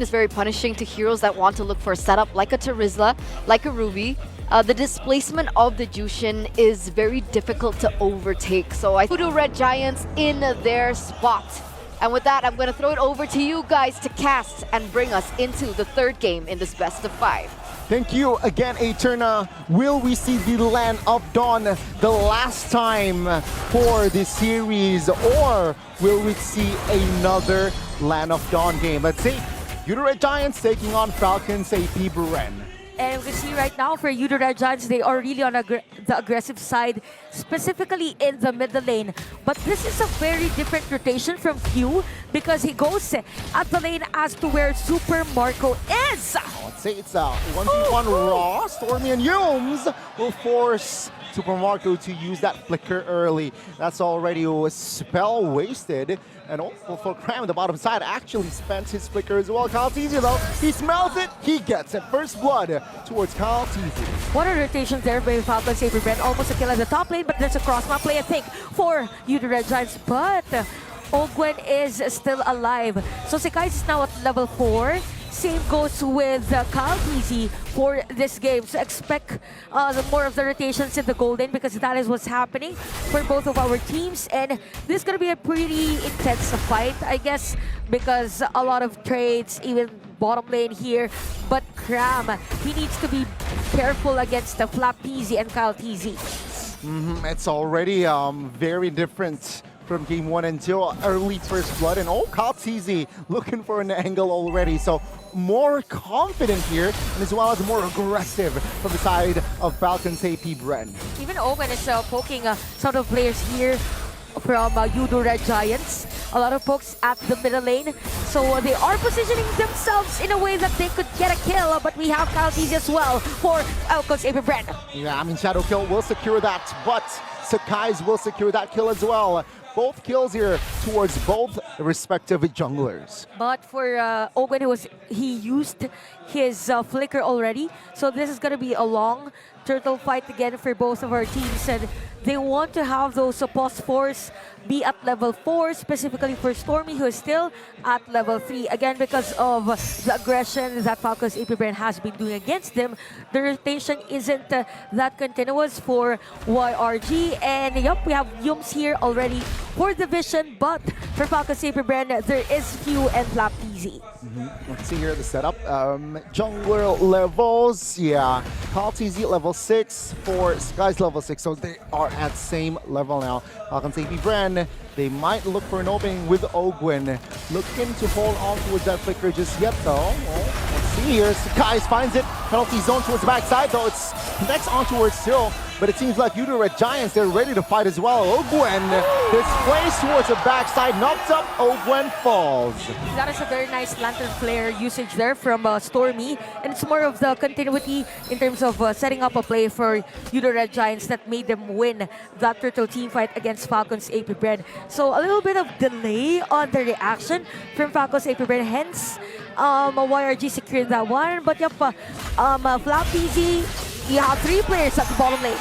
is very punishing to heroes that want to look for a setup like a Terizla, like a Ruby. The displacement of the Jushin is very difficult to overtake. So I Yoodo Red Giants in their spot. And with that, I'm going to throw it over to you guys to cast and bring us into the third game in this best of 5. Thank you again, Eterna. Will we see the Land of Dawn the last time for this series, or will we see another Land of Dawn game? Let's see. Yoodo Red Giants taking on Falcons AP Bren. And we can see right now for Yoodo Red Giants, they are really on the aggressive side, specifically in the middle lane. But this is a very different rotation from Q because he goes at the lane as to where Super Marco is. Let's say it's a 1v1 Raw. Stormy and Yumes will force Super Marco to use that flicker early. That's already a spell wasted. And also for Cram on the bottom side actually spent his flicker as well. KyleTzy though, he smells it, he gets it. First blood towards KyleTzy. What a rotation there by Falcons AP Bren. Almost a kill at the top lane, but there's a cross-map play, I think, for Yoodo Red Giants. But Ogwen is still alive. So Sekais is now at level 4. Same goes with KyleTzy for this game. So expect more of the rotations in the golden because that is what's happening for both of our teams. And this is going to be a pretty intense fight, I guess, because a lot of trades, even bottom lane here. But Cram, he needs to be careful against the FlapTzy and KyleTzy. It's already very different from game 1 until early first blood. And KyleTzy looking for an angle already. So more confident here, and as well as more aggressive from the side of Falcons AP Bren. Even Owen is poking some of the players here from Yoodo Red Giants. A lot of pokes at the middle lane. So they are positioning themselves in a way that they could get a kill, but we have KyleTzy as well for Falcons AP Bren. Yeah, I mean, Shadow Kill will secure that, but Sekais will secure that kill as well. Both kills here towards both respective junglers. But for Owen, he used his flicker already. So this is going to be a long turtle fight again for both of our teams. And they want to have those pulse force be at level 4, specifically for Stormy, who is still at level 3. Again, because of the aggression that Falcons AP Bren has been doing against them, the rotation isn't that continuous for YRG. And yep, we have Yumes here already for the vision, but for Falcons AP Bren, there is Few and FlapTzy. Let's see here the setup. Jungler levels, yeah. KyleTzy level 6, for Skies level 6, so they are at same level now. Falcons AP Bren, they might look for an opening with Ogwen. Looking to hold on towards that flicker just yet though. Well, let's see here, Skies finds it. Penalty zone towards the backside though, it's connects on towards still. But it seems like Yoodo Red Giants, they're ready to fight as well. Ogwen displays towards the backside, knocks up, Ogwen falls. That is a very nice Lantern Flare usage there from Stormy. And it's more of the continuity in terms of setting up a play for Yoodo Red Giants that made them win that turtle team fight against Falcons AP Bren. So a little bit of delay on the reaction from Falcons AP Bren, hence YRG secured that one. But yep, FlapTzy, you have 3 players at the bottom lane.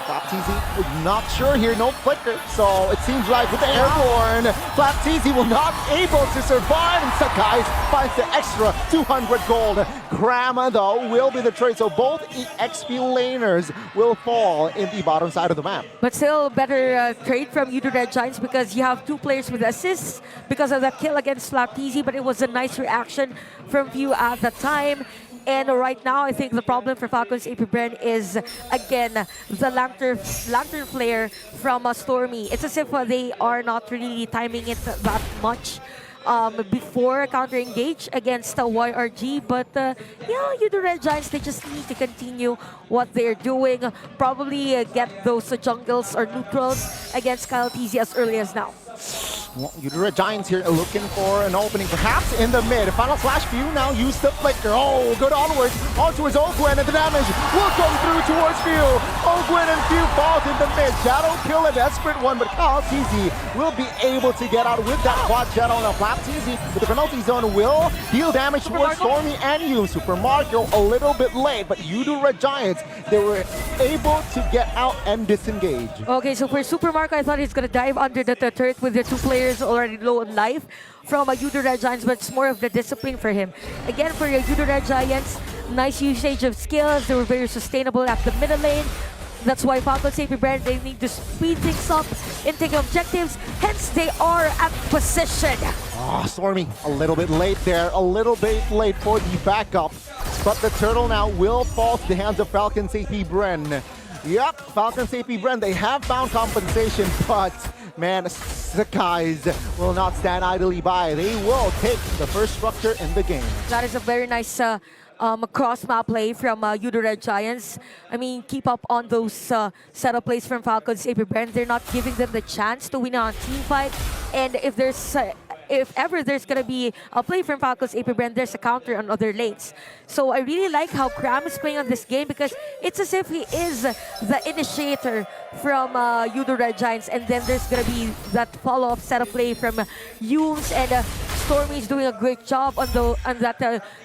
FlapTzy was not sure here, no flicker. So it seems like with the airborne, FlapTzy will not able to survive. And Sekais finds the extra 200 gold. Grama though will be the trade. So both XP laners will fall in the bottom side of the map. But still better trade from Yoodo Red Giants because you have 2 players with assists because of that kill against FlapTzy. But it was a nice reaction from Few at the time. And right now, I think the problem for Falcons AP Bren is, again, the Lantern Flare from Stormy. It's as if they are not really timing it that much before counter-engage against YRG. But yeah, Yoodo Red Giants, they just need to continue what they're doing. Probably get those jungles or neutrals against KyleTzy as early as now. Well, Yoodo Red Giants here looking for an opening, perhaps in the mid. Final Slash Few now use the flicker. Oh, good onwards, on towards Ogwen, and the damage will come through towards Few. Ogwen and Few falls in the mid. Shadow Kill, a desperate one, but KyleTzy will be able to get out with that quad Shadow. Now FlapTzy with the penalty zone will deal damage towards Stormy and you. Super Mario a little bit late, but Yoodo Red Giants, they were able to get out and disengage. Okay, so for Super Marco, I thought he's gonna dive under the turret with the 2 players players already low on life from Yoodo Red Giants, but it's more of the discipline for him. Again, for your Yoodo Red Giants, nice usage of skills. They were very sustainable at the middle lane. That's why Falcon Safety Brand, they need to speed things up in taking objectives. Hence, they are at position. Stormy, a little bit late there, a little bit late for the backup. But the turtle now will fall to the hands of Falcon Safety Bren. Yep, Falcon Safety Bren, they have found compensation, but man, Sakai's will not stand idly by. They will take the first structure in the game. That is a very nice cross-map play from Yoodo Red Giants. I mean, keep up on those setup plays from Falcon Safety Brand. They're not giving them the chance to win on team fight. And if ever there's gonna be a play from Falcon's AP Brand, there's a counter on other lanes. So I really like how Cram is playing on this game because it's as if he is the initiator from Yoodo Red Giants, and then there's gonna be that follow-up setup play from Yooms, and Stormy's doing a great job on that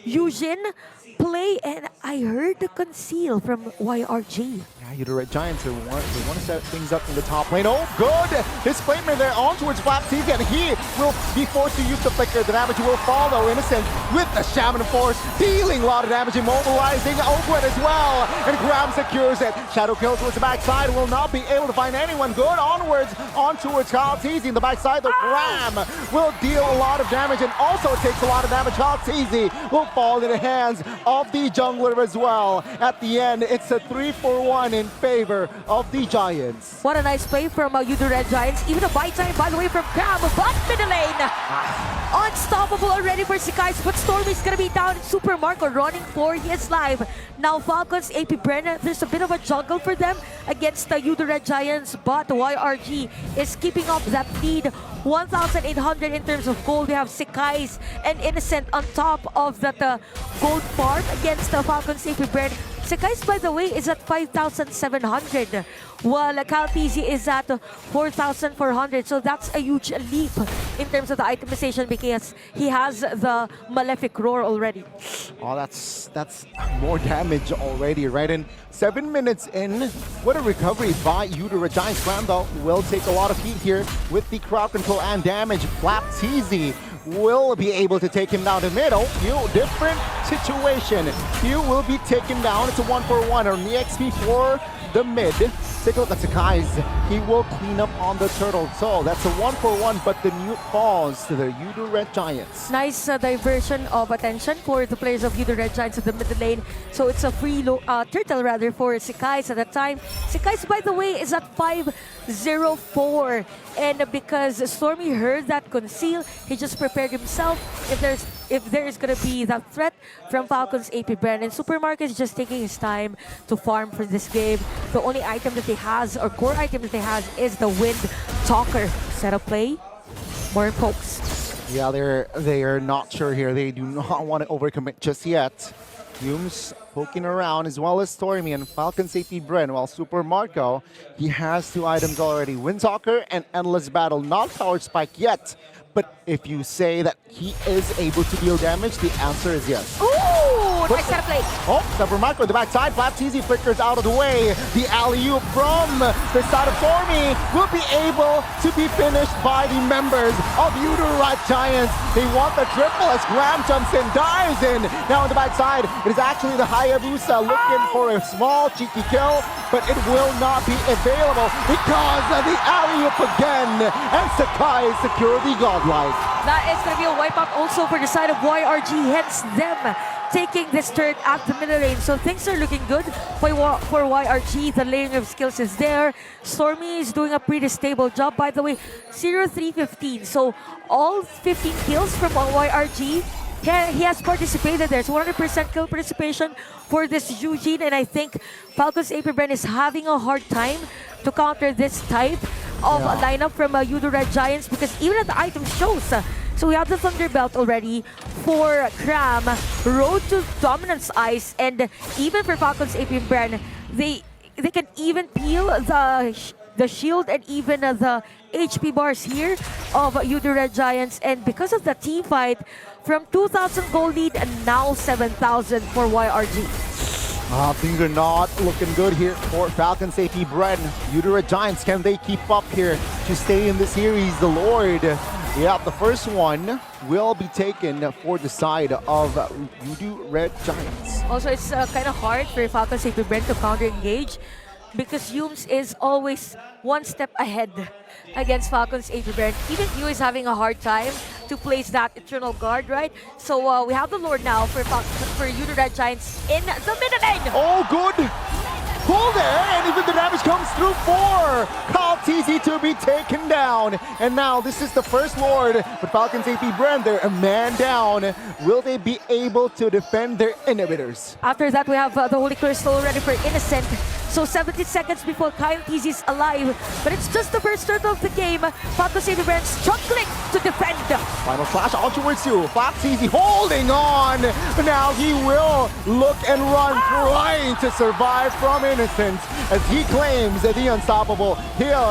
Yujin play, and I heard the conceal from YRG. Yeah, Yoodo Red Giants, they want to set things up in the top lane. Oh, good! His flamer there on towards Flapsy, and he will be forced to use the flicker. The damage will follow Innocent with the Shaman Force, dealing a lot of damage, immobilizing Oakwood as well. And Graham secures it. Shadow kill towards the backside, will not be able to find anyone. Good onwards, on towards Kaltizi in the backside, though Graham will deal a lot of damage and also takes a lot of damage. Kaltizi will fall in the hands of the jungler as well. At the end, it's a 3-for-1 in favor of the Giants. What a nice play from Yoodo Red Giants. Even a buy time, by the way, from Cram, but middle lane. Unstoppable already for Sakai's, but Stormy's gonna be down. Super Marco running for his life. Now Falcons, AP Brenna, there's a bit of a juggle for them against the Yoodo Red Giants, but YRG is keeping up that lead. 1,800 in terms of gold. We have Sakai's and Innocent on top of that gold farm against the Falcons, AP Brenna. Sakai's, by the way, is at 5,700, while Kaltizi is at 4,400. So that's a huge leap in terms of the itemization because he has the Malefic Roar already. Oh, that's more damage already, right? And 7 minutes in, what a recovery by Yoodo Red Giants. Clan, though, will take a lot of heat here with the crowd control and damage. Flapteezy will be able to take him down the middle. Different situation. You will be taken down. It's a 1-for-1 on the XP for the mid. Take a look at Sakai's. He will clean up on the turtle. So that's a 1-for-1, but the mute falls to the Yoodo Red Giants. Nice diversion of attention for the players of Yoodo Red Giants at the middle lane. So it's a free turtle rather for Sakai's at that time. Sakai's, by the way, is at 504. And because Stormy heard that conceal, he just prepared himself. If there is gonna be that threat from Falcons AP Brand, and Supermarket is just taking his time to farm for this game. The only item that he has, or core item that he has, is the Wind Talker. Setup play, more pokes. Yeah, they are not sure here. They do not want to overcommit just yet. Humes poking around, as well as Stormy and Falcon Safety Bren, while Super Marco, he has 2 items already. Windtalker and Endless Battle, not Power Spike yet. But if you say that he is able to deal damage, the answer is yes. Ooh, nice setup play. Oh, Super Marco, the backside, Flapteezy flickers out of the way. The alley-oop from the side of Stormy will be able to be finished by the members of Yoodo Red Giants. They want the triple as Graham jumps in, dives in. Now on the backside, it is actually the Hayabusa looking for a small cheeky kill, but it will not be available because of the alley-oop again. And Sakai secure the godlike. That is going to be a wipeout also for the side of YRG, hence them taking this turret at the middle lane. So things are looking good for YRG. The layering of skills is there. Stormy is doing a pretty stable job, by the way. 0-3-15. So all 15 kills from YRG. He has participated there. So 100% kill participation for this Eugene, and I think Falcons AP Brand is having a hard time to counter this type of lineup from Yoodo Red Giants, because even at the item shows. So we have the Thunder Belt already for Cram, Road to Dominance Ice, and even for Falcons AP Brand, they can even peel the shield and even the HP bars here of Yoodo Red Giants. And because of the team fight, from 2,000 gold lead and now 7,000 for YRG. Things are not looking good here for Falcon Safety Bren. Yoodo Red Giants, can they keep up here to stay in the series? The Lord Yeah, the first one will be taken for the side of Yoodo Red Giants. Also, it's kind of hard for Falcon Safety Brand to counter-engage because Yooms is always one step ahead against Falcon's AP Brand. Even Yu is having a hard time to place that Eternal Guard, right? So we have the Lord now for Yoodo Red Giants in the middle lane. Oh, good! Pull there, and even the damage comes through for TZ to be taken down. And now this is the first Lord, but Falcon's AP Brand, they're a man down. Will they be able to defend their inhibitors? After that, we have the Holy Crystal ready for Innocent. So 70 seconds before Kyle TZ is alive. But it's just the first turn of the game. Falcon's AP Brand struggling to defend. Final flash on towards you. TZ holding on. Now he will look and run, trying to survive from Innocent as he claims the unstoppable.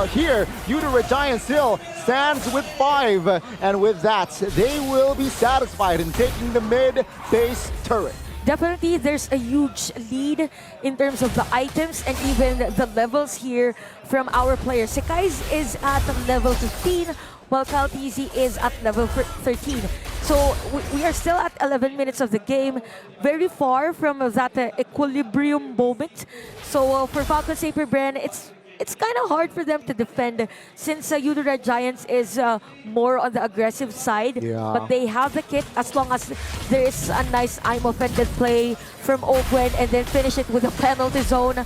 Here, Yoodo Red Giants still stands with 5. And with that, they will be satisfied in taking the mid-base turret. Definitely, there's a huge lead in terms of the items and even the levels here from our players. Sekai's is at level 15, while Kyle TZ is at level 13. So we are still at 11 minutes of the game, very far from that equilibrium moment. So for Falcon Saber Brand, it's kind of hard for them to defend since Yoodo Red Giants is more on the aggressive side. Yeah. But they have the kit as long as there is a nice I'm offended play from Ogwen and then finish it with a penalty zone.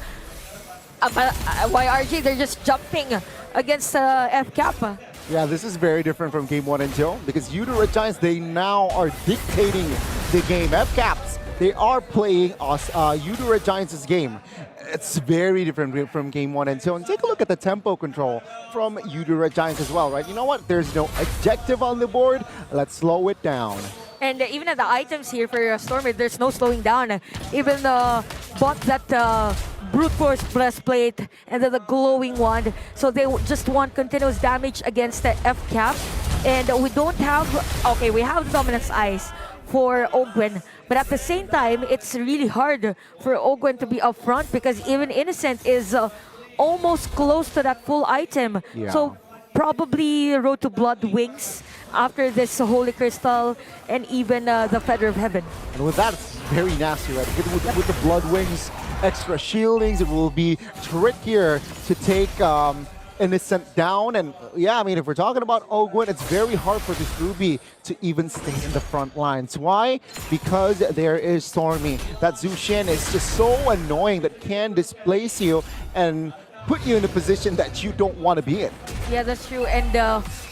YRG, they're just jumping against FCAP. Yeah, this is very different from game 1 and 2 because Yoodo Red Giants, they now are dictating the game. FCAPs, they are playing us Yoodo Red Giants' game. It's very different from game 1 and 2. And take a look at the tempo control from Yoodo Red Giants as well, right? You know what? There's no objective on the board. Let's slow it down. And even at the items here for Stormer, there's no slowing down. Even bought that Brute Force breastplate and then the glowing wand. So they just want continuous damage against the FCAP. And we don't have... Okay, we have Dominance Eyes for Ogwen. But at the same time, it's really hard for Ogwen to be up front because even Innocent is almost close to that full item. Yeah. So probably Road to Blood Wings after this Holy Crystal and even the Feather of Heaven. And with that, it's very nasty, right? With the Blood Wings, extra shieldings, it will be trickier to take Innocent down. And yeah, I mean, if we're talking about Ogwen, it's very hard for this Ruby to even stay in the front lines. Why? Because there is Stormy. That Zushin is just so annoying that can displace you and put you in a position that you don't want to be in. Yeah, that's true. And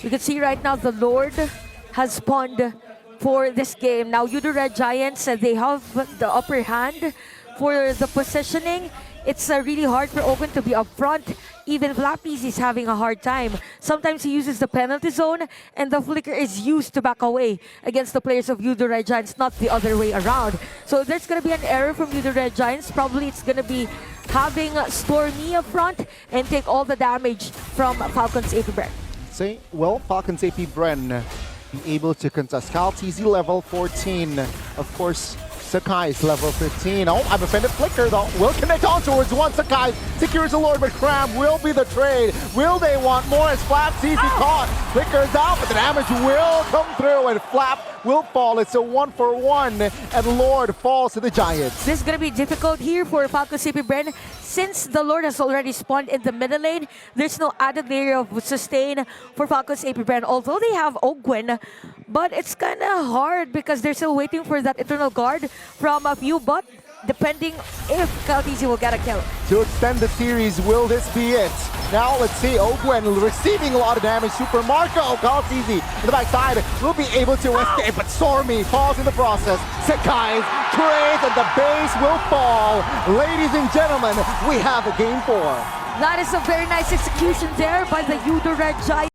you can see right now the Lord has spawned for this game. Now, Yoodo Red Giants, they have the upper hand for the positioning. It's really hard for Ogwen to be up front. Even Flappies is having a hard time. Sometimes he uses the penalty zone and the flicker is used to back away against the players of Yoodo Red Giants, not the other way around. So there's going to be an error from Yoodo Red Giants. Probably it's going to be having Stormy up front and take all the damage from Falcon's AP Brand. See, well, Falcon's AP Brand be able to contest. Kyle TZ level 14. Of course, Sekai's level 15. Oh, I'm offended. Flicker, though, will connect on towards one. Sakai secures the Lord, but Cram will be the trade. Will they want more as Flap sees he caught? Flicker's out, but the damage will come through, and Flap will fall. It's a 1-for-1, and Lord falls to the Giants. This is going to be difficult here for Falcon CP Brand. Since the Lord has already spawned in the middle lane, there's no added layer of sustain for Falcon's AP Brand. Although they have Ogwen, but it's kind of hard because they're still waiting for that Eternal Guard from a few, but depending if Kaltizi will get a kill. To extend the series, will this be it? Now let's see, Ogwen receiving a lot of damage. Super Marco, Kaltizi in the backside will be able to escape, but Stormy falls in the process. Sekai's trades and the base will fall. Ladies and gentlemen, we have a game 4. That is a very nice execution there by the Yoodo Red Giants.